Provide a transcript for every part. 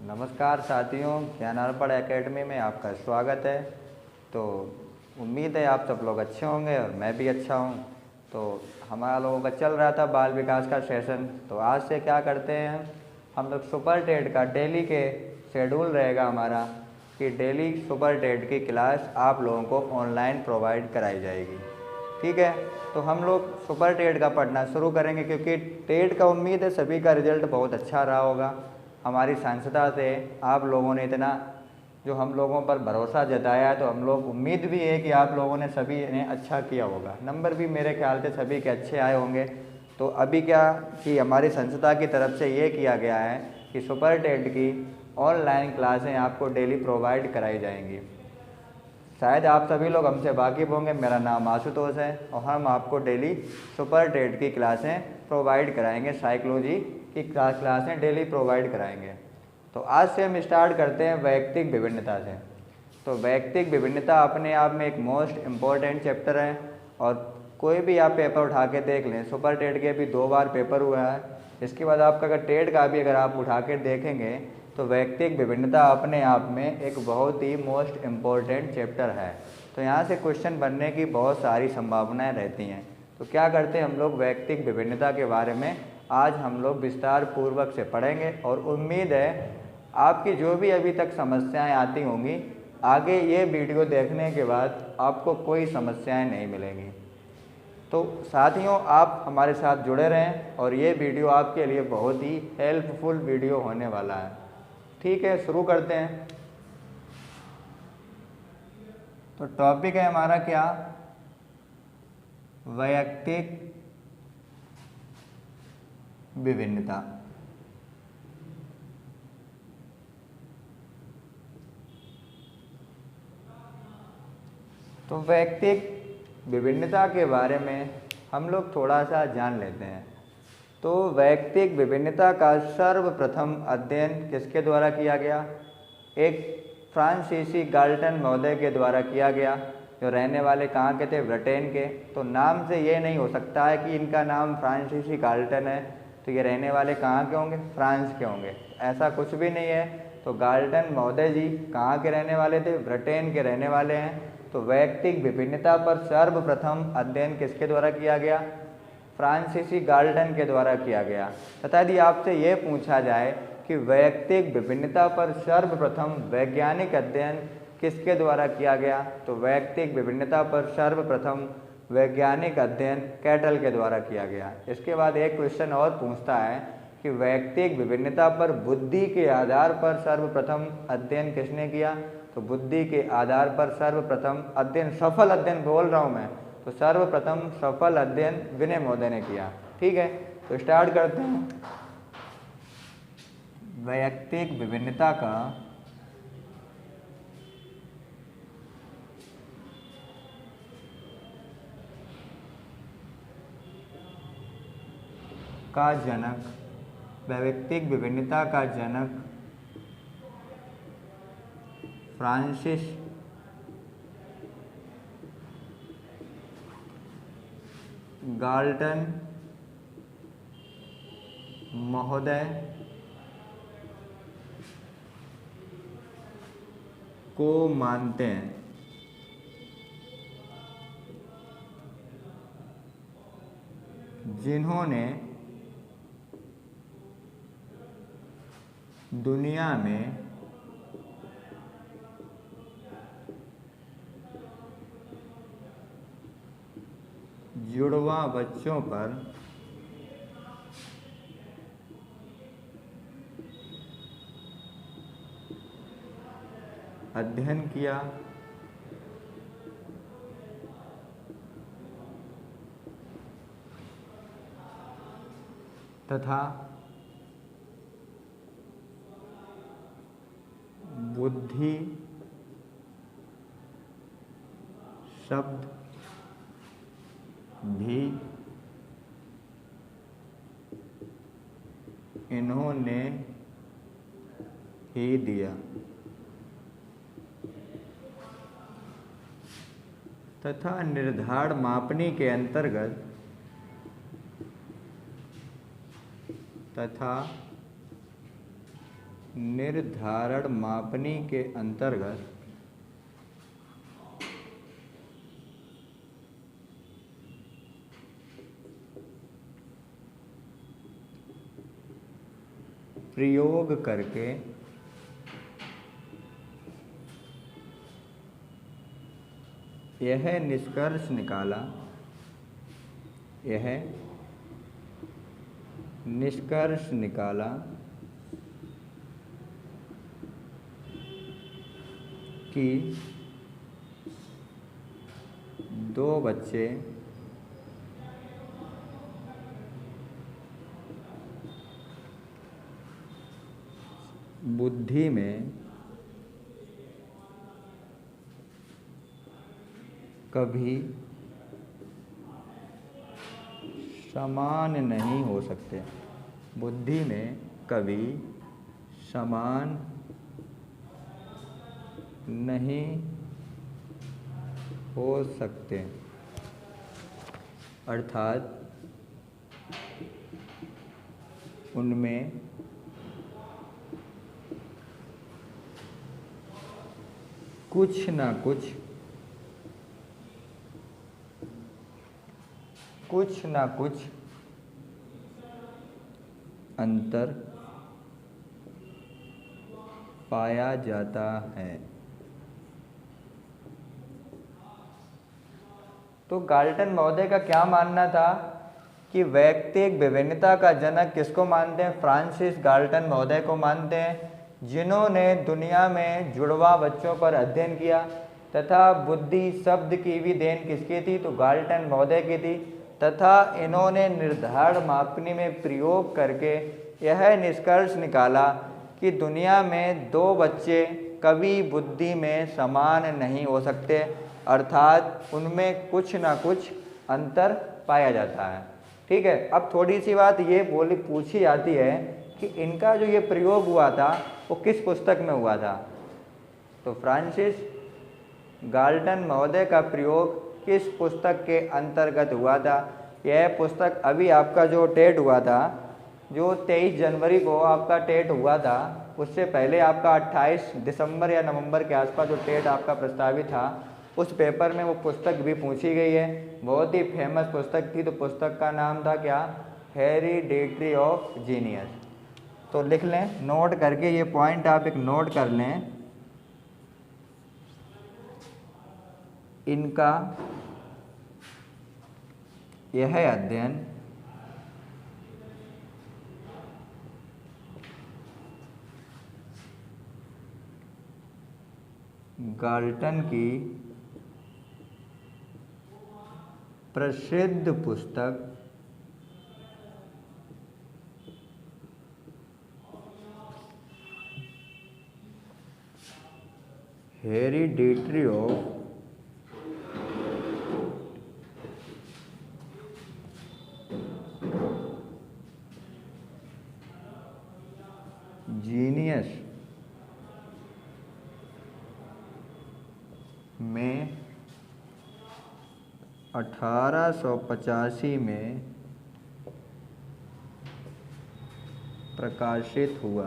नमस्कार साथियों, ज्ञानार्पण एकेडमी में आपका स्वागत है। तो उम्मीद है आप सब लोग अच्छे होंगे और मैं भी अच्छा हूँ। तो हमारा लोगों का चल रहा था बाल विकास का सेशन। तो आज से क्या करते हैं, हम लोग सुपर टेट का डेली के शेड्यूल रहेगा हमारा कि डेली सुपर टेट की क्लास आप लोगों को ऑनलाइन प्रोवाइड कराई जाएगी। ठीक है, तो हम लोग सुपर टेट का पढ़ना शुरू करेंगे क्योंकि टेट का उम्मीद है सभी का रिजल्ट बहुत अच्छा रहा होगा। हमारी संस्था से आप लोगों ने इतना जो हम लोगों पर भरोसा जताया है, तो हम लोग उम्मीद भी है कि आप लोगों ने सभी ने अच्छा किया होगा। नंबर भी मेरे ख्याल से सभी के अच्छे आए होंगे। तो अभी क्या कि हमारी संस्था की तरफ से ये किया गया है कि सुपर टेट की ऑनलाइन क्लासें आपको डेली प्रोवाइड कराई जाएंगी। शायद आप सभी लोग हमसे वाकिफ़ होंगे, मेरा नाम आशुतोष है और हम आपको डेली सुपर टेट की क्लासें प्रोवाइड कराएंगे। साइकोलॉजी की क्लासें डेली प्रोवाइड कराएंगे। तो आज से हम स्टार्ट करते हैं वैयक्तिक विभिन्नता से। तो वैयक्तिक विभिन्नता अपने आप में एक मोस्ट इम्पॉर्टेंट चैप्टर है और कोई भी आप पेपर उठा के देख लें, सुपर टेट के भी 2 बार पेपर हुआ है। इसके बाद आपका अगर टेट का भी अगर आप उठा के देखेंगे तो वैयक्तिक विभिन्नता अपने आप में एक बहुत ही मोस्ट इम्पॉर्टेंट चैप्टर है। तो यहाँ से क्वेश्चन बनने की बहुत सारी संभावनाएं रहती हैं। तो क्या करते हैं हम लोग वैयक्तिक विभिन्नता के बारे में आज हम लोग विस्तार पूर्वक से पढ़ेंगे और उम्मीद है आपकी जो भी अभी तक समस्याएं आती होंगी, आगे ये वीडियो देखने के बाद आपको कोई समस्याएं नहीं मिलेंगी। तो साथियों, आप हमारे साथ जुड़े रहें और ये वीडियो आपके लिए बहुत ही हेल्पफुल वीडियो होने वाला है। ठीक है, शुरू करते हैं। तो टॉपिक है हमारा क्या, वैयक्तिक विभिन्नता। तो वैयक्तिक विभिन्नता के बारे में हम लोग थोड़ा सा जान लेते हैं। तो वैयक्तिक विभिन्नता का सर्वप्रथम अध्ययन किसके द्वारा किया गया? एक फ्रांसीसी गाल्टन महोदय के द्वारा किया गया, जो रहने वाले कहाँ के थे? ब्रिटेन के। तो नाम से ये नहीं हो सकता है कि इनका नाम फ्रांसीसी गाल्टन है तो ये रहने वाले कहाँ के होंगे? फ्रांस के होंगे। ऐसा कुछ भी नहीं है। तो गाल्टन महोदय जी कहाँ के रहने वाले थे? ब्रिटेन के रहने वाले हैं। तो वैयक्तिक विभिन्नता पर सर्वप्रथम अध्ययन किसके द्वारा किया गया? फ्रांसीसी गाल्टन के द्वारा किया गया। तथा यदि आपसे ये पूछा जाए कि वैयक्तिक विभिन्नता पर सर्वप्रथम वैज्ञानिक अध्ययन किसके द्वारा किया गया, तो वैयक्तिक विभिन्नता पर सर्वप्रथम वैज्ञानिक अध्ययन कैटल के द्वारा किया गया। इसके बाद एक क्वेश्चन और पूछता है कि वैयक्तिक विभिन्नता पर बुद्धि के आधार पर सर्वप्रथम अध्ययन किसने किया? तो बुद्धि के आधार पर सर्वप्रथम अध्ययन, सफल अध्ययन बोल रहा हूँ मैं, तो सर्वप्रथम सफल अध्ययन विनय महोदय ने किया। ठीक है, तो स्टार्ट करते हैं। वैयक्तिक विभिन्नता का जनक, वैयक्तिक विभिन्नता का जनक फ्रांसिस गाल्टन महोदय को मानते हैं। जिन्होंने दुनिया में जुड़वा बच्चों पर अध्ययन किया तथा बुद्धि शब्द भी इन्होंने ही दिया तथा निर्धारण मापनी के अंतर्गत निर्धारण मापनी के अंतर्गत प्रयोग करके यह निष्कर्ष निकाला कि दो बच्चे बुद्धि में कभी समान नहीं हो सकते। बुद्धि में कभी समान नहीं हो सकते, अर्थात उनमें कुछ ना कुछ अंतर पाया जाता है। तो गाल्टन महोदय का क्या मानना था कि व्यक्तिक विभिन्नता का जनक किसको मानते हैं? फ्रांसिस गाल्टन महोदय को मानते हैं, जिन्होंने दुनिया में जुड़वा बच्चों पर अध्ययन किया तथा बुद्धि शब्द की भी देन किसकी थी? तो गाल्टन महोदय की थी। तथा इन्होंने निर्धारण मापनी में प्रयोग करके यह निष्कर्ष निकाला कि दुनिया में दो बच्चे कभी बुद्धि में समान नहीं हो सकते, अर्थात उनमें कुछ ना कुछ अंतर पाया जाता है। ठीक है, अब थोड़ी सी बात ये पूछी जाती है कि इनका जो ये प्रयोग हुआ था वो किस पुस्तक में हुआ था? तो फ्रांसिस गाल्टन महोदय का प्रयोग किस पुस्तक के अंतर्गत हुआ था? यह पुस्तक अभी आपका जो टेट हुआ था, जो 23 जनवरी को आपका टेट हुआ था, उससे पहले आपका 28 दिसंबर या नवंबर के आसपास जो टेट आपका प्रस्तावित था, उस पेपर में वो पुस्तक भी पूछी गई है। बहुत ही फेमस पुस्तक थी। तो पुस्तक का नाम था क्या? Hereditary of genius. तो लिख लें, नोट करके, ये पॉइंट आप एक नोट कर लें। इनका यह अध्ययन गाल्टन की प्रसिद्ध पुस्तक हेरिडेटरी ऑफ जीनियस में 1885 में प्रकाशित हुआ।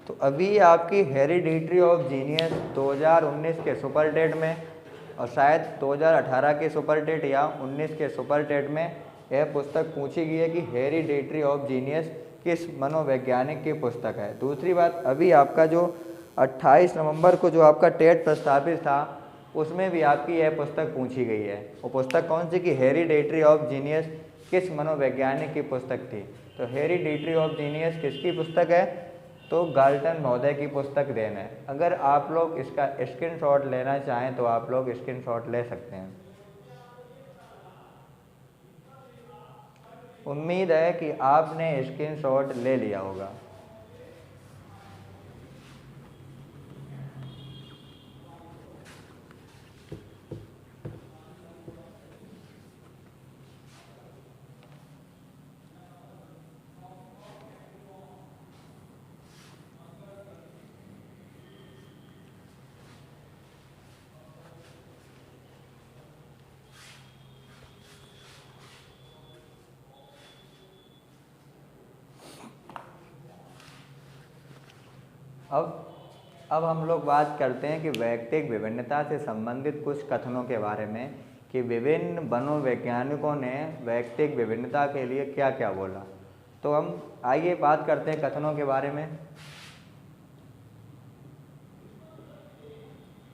तो अभी आपकी हेरिडेटरी ऑफ जीनियस 2019 के सुपर टेट में और शायद 2018 के सुपर टेट या 19 के सुपर टेट में यह पुस्तक पूछी गई है कि हेरिडेटरी ऑफ जीनियस किस मनोवैज्ञानिक की पुस्तक है। दूसरी बात, अभी आपका जो 28 नवंबर को जो आपका टेट प्रस्तावित था, उसमें भी आपकी यह पुस्तक पूछी गई है। वो पुस्तक कौन सी? कि हेरिडेटरी ऑफ जीनियस किस मनोवैज्ञानिक की पुस्तक थी? तो हेरिडेटरी ऑफ जीनियस किसकी पुस्तक है? तो गाल्टन महोदय की पुस्तक देन है। अगर आप लोग इसका स्क्रीनशॉट लेना चाहें तो आप लोग स्क्रीनशॉट ले सकते हैं। उम्मीद है कि आपने स्क्रीनशॉट ले लिया होगा। अब अब हम लोग बात करते हैं कि वैयक्तिक विभिन्नता से संबंधित कुछ कथनों के बारे में कि विभिन्न मनोवैज्ञानिकों ने वैयक्तिक विभिन्नता के लिए क्या क्या बोला। तो हम आइए बात करते हैं कथनों के बारे में।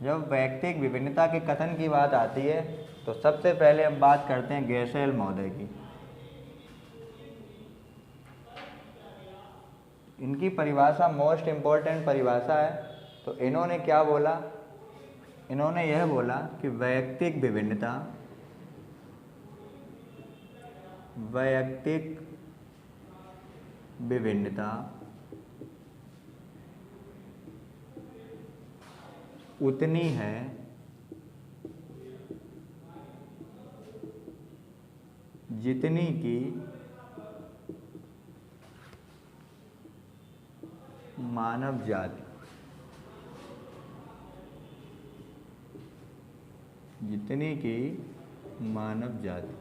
जब वैयक्तिक विभिन्नता के कथन की बात आती है तो सबसे पहले हम बात करते हैं गैसेल महोदय की। इनकी परिभाषा मोस्ट इम्पोर्टेंट परिभाषा है। तो इन्होंने क्या बोला, इन्होंने यह बोला कि वैयक्तिक विभिन्नता उतनी है जितनी कि मानव जाति, जितनी कि मानव जाति।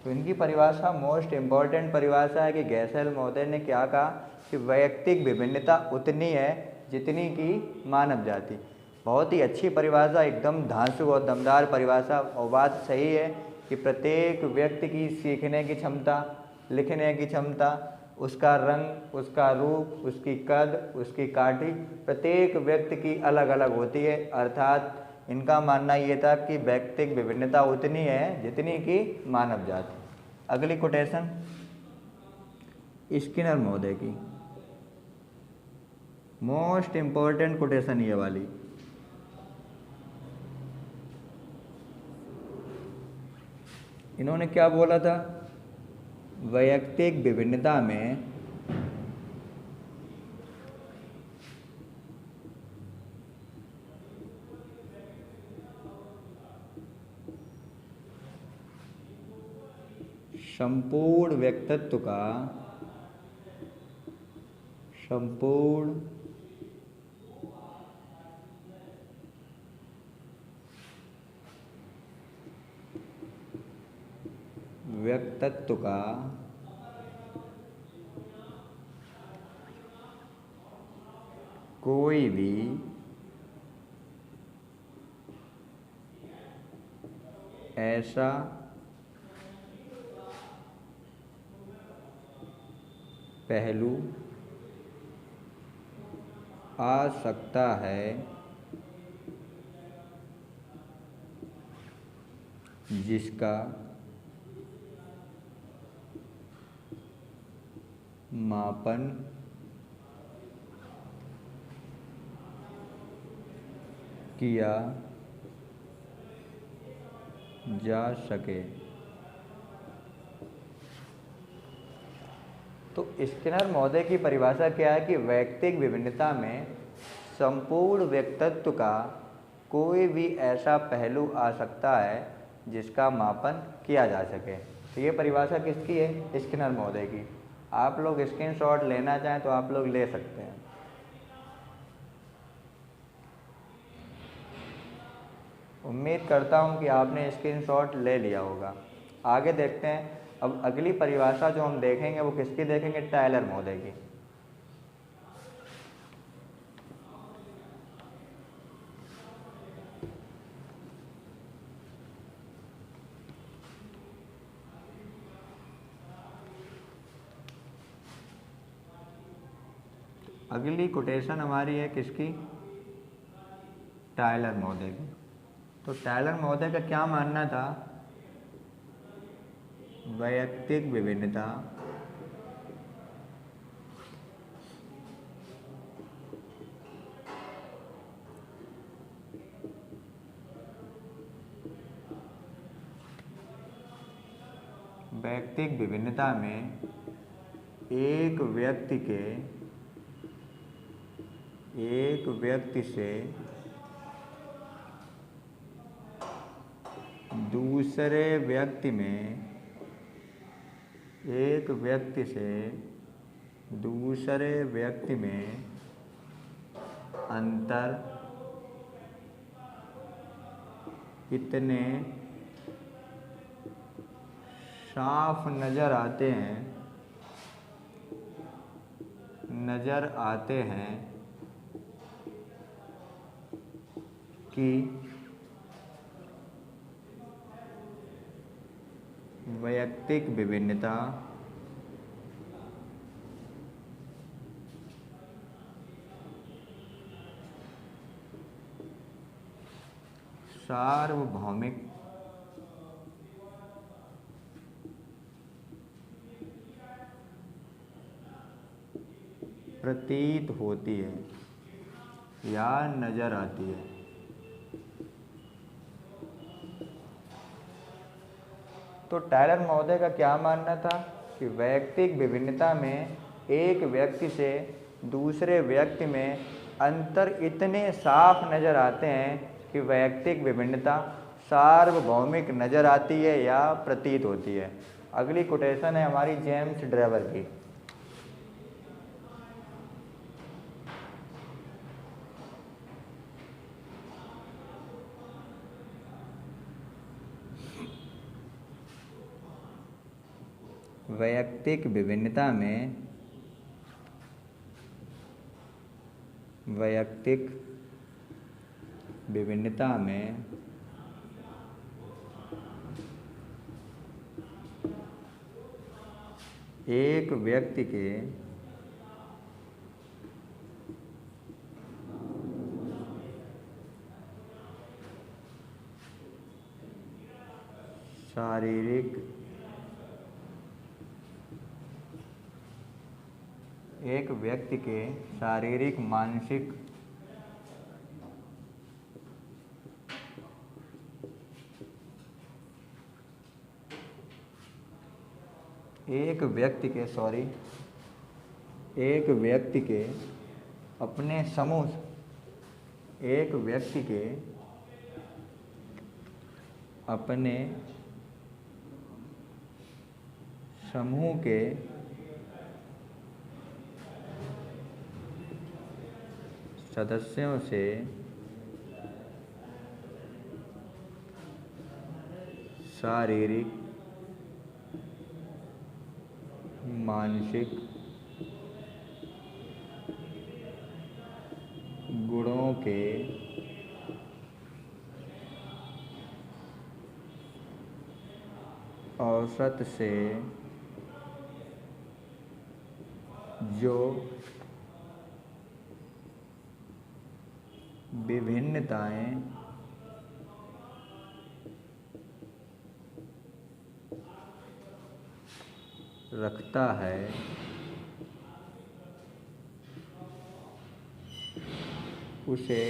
तो इनकी परिभाषा मोस्ट इम्पॉर्टेंट परिभाषा है कि गैसेल महोदय ने क्या कहा कि वैयक्तिक विभिन्नता उतनी है जितनी कि मानव जाति। बहुत ही अच्छी परिभाषा, एकदम धांसू और दमदार परिभाषा। और बात सही है कि प्रत्येक व्यक्ति की सीखने की क्षमता, लिखने की क्षमता, उसका रंग, उसका रूप, उसकी कद, उसकी काठी, प्रत्येक व्यक्ति की अलग अलग होती है। अर्थात इनका मानना ये था कि वैयक्तिक विभिन्नता उतनी है जितनी कि मानव जाति। अगली कोटेशन स्किनर महोदय की, मोस्ट इम्पोर्टेंट कोटेशन ये वाली। इन्होंने क्या बोला था, वैयक्तिक विभिन्नता में संपूर्ण व्यक्तित्व का कोई भी ऐसा पहलू आ सकता है जिसका मापन किया जा सके। तो स्किनर महोदय की परिभाषा क्या है कि वैयक्तिक विभिन्नता में संपूर्ण व्यक्तित्व का कोई भी ऐसा पहलू आ सकता है जिसका मापन किया जा सके। तो ये परिभाषा किसकी है, स्किनर महोदय की। आप लोग स्क्रीनशॉट लेना चाहें तो आप लोग ले सकते हैं। उम्मीद करता हूं कि आपने स्क्रीनशॉट ले लिया होगा। आगे देखते हैं। अब अगली परिभाषा जो हम देखेंगे वो किसकी देखेंगे, टायलर महोदय की। अगली कोटेशन हमारी है किसकी, टायलर महोदय की। तो टायलर महोदय का क्या मानना था, वैयक्तिक विभिन्नता में एक व्यक्ति से दूसरे व्यक्ति में अंतर इतने साफ नज़र आते हैं की वैयक्तिक विभिन्नता सार्वभौमिक प्रतीत होती है या नजर आती है। तो टायलर महोदय का क्या मानना था कि वैयक्तिक विभिन्नता में एक व्यक्ति से दूसरे व्यक्ति में अंतर इतने साफ नज़र आते हैं कि वैयक्तिक विभिन्नता सार्वभौमिक नज़र आती है या प्रतीत होती है। अगली कोटेशन है हमारी जेम्स ड्रेवर की। वैयक्तिक विभिन्नता में एक व्यक्ति के शारीरिक मानसिक एक व्यक्ति के अपने समूह के सदस्यों से शारीरिक मानसिक गुणों के औसत से जो विभिन्नताएं रखता है उसे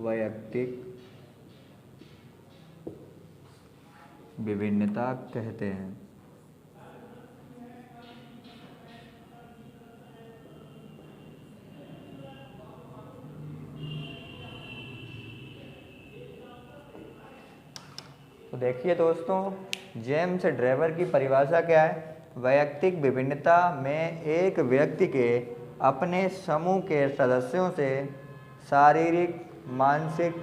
वैयक्तिक विभिन्नता कहते हैं। तो देखिए दोस्तों, जेम्स ड्रेवर की परिभाषा क्या है। वैयक्तिक विभिन्नता में एक व्यक्ति के अपने समूह के सदस्यों से शारीरिक मानसिक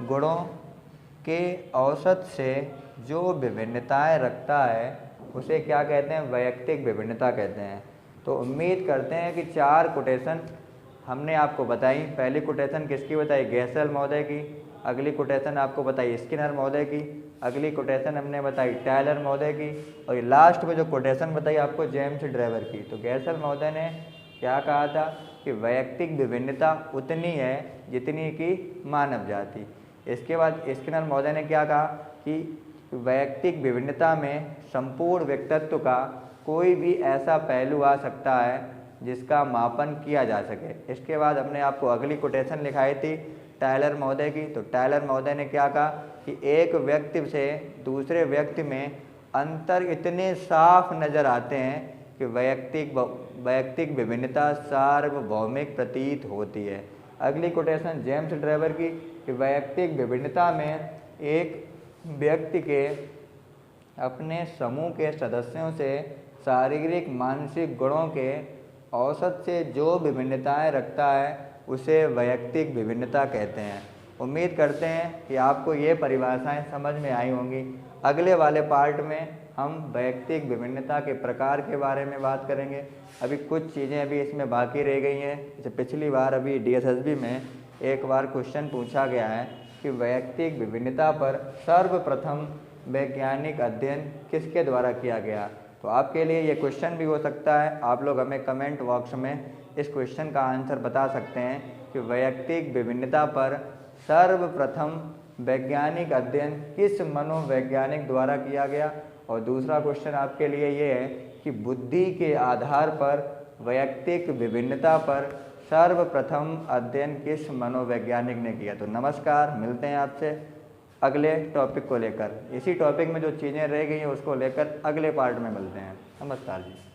गुणों के औसत से जो विभिन्नताएं रखता है उसे क्या कहते हैं, वैयक्तिक विभिन्नता कहते हैं। तो उम्मीद करते हैं कि 4 कोटेशन हमने आपको बताई। पहली कोटेशन किसकी बताई, गैसल महोदय की। अगली कोटेशन आपको बताई स्किनर महोदय की। अगली कोटेशन हमने बताई टायलर महोदय की। और ये लास्ट में जो कोटेशन बताई आपको जेम्स ड्रेवर की। तो गैसल महोदय ने क्या कहा था कि वैयक्तिक विभिन्नता उतनी है जितनी कि मानव जाति। इसके बाद स्किनर महोदय ने क्या कहा कि वैयक्तिक विभिन्नता में संपूर्ण व्यक्तित्व का कोई भी ऐसा पहलू आ सकता है जिसका मापन किया जा सके। इसके बाद हमने आपको अगली कोटेशन लिखाई थी टायलर महोदय की। तो टायलर महोदय ने क्या कहा कि एक व्यक्ति से दूसरे व्यक्ति में अंतर इतने साफ नज़र आते हैं कि वैयक्तिक विभिन्नता सार्वभौमिक प्रतीत होती है। अगली कोटेशन जेम्स ड्रेवर की कि वैयक्तिक विभिन्नता में एक व्यक्ति के अपने समूह के सदस्यों से शारीरिक मानसिक गुणों के औसत से जो विभिन्नताएं रखता है उसे वैयक्तिक विभिन्नता कहते हैं। उम्मीद करते हैं कि आपको ये परिभाषाएं समझ में आई होंगी। अगले वाले पार्ट में हम वैयक्तिक विभिन्नता के प्रकार के बारे में बात करेंगे। अभी कुछ चीज़ें अभी इसमें बाकी रह गई हैं। जैसे पिछली बार अभी DSSB में एक बार क्वेश्चन पूछा गया है कि वैयक्तिक विभिन्नता पर सर्वप्रथम वैज्ञानिक अध्ययन किसके द्वारा किया गया। तो आपके लिए ये क्वेश्चन भी हो सकता है, आप लोग हमें कमेंट बॉक्स में इस क्वेश्चन का आंसर बता सकते हैं कि वैयक्तिक विभिन्नता पर सर्वप्रथम वैज्ञानिक अध्ययन किस मनोवैज्ञानिक द्वारा किया गया। और दूसरा क्वेश्चन आपके लिए ये है कि बुद्धि के आधार पर वैयक्तिक विभिन्नता पर सर्वप्रथम अध्ययन किस मनोवैज्ञानिक ने किया। तो नमस्कार, मिलते हैं आपसे अगले टॉपिक को लेकर। इसी टॉपिक में जो चीज़ें रह गई हैं उसको लेकर अगले पार्ट में मिलते हैं। नमस्कार जी।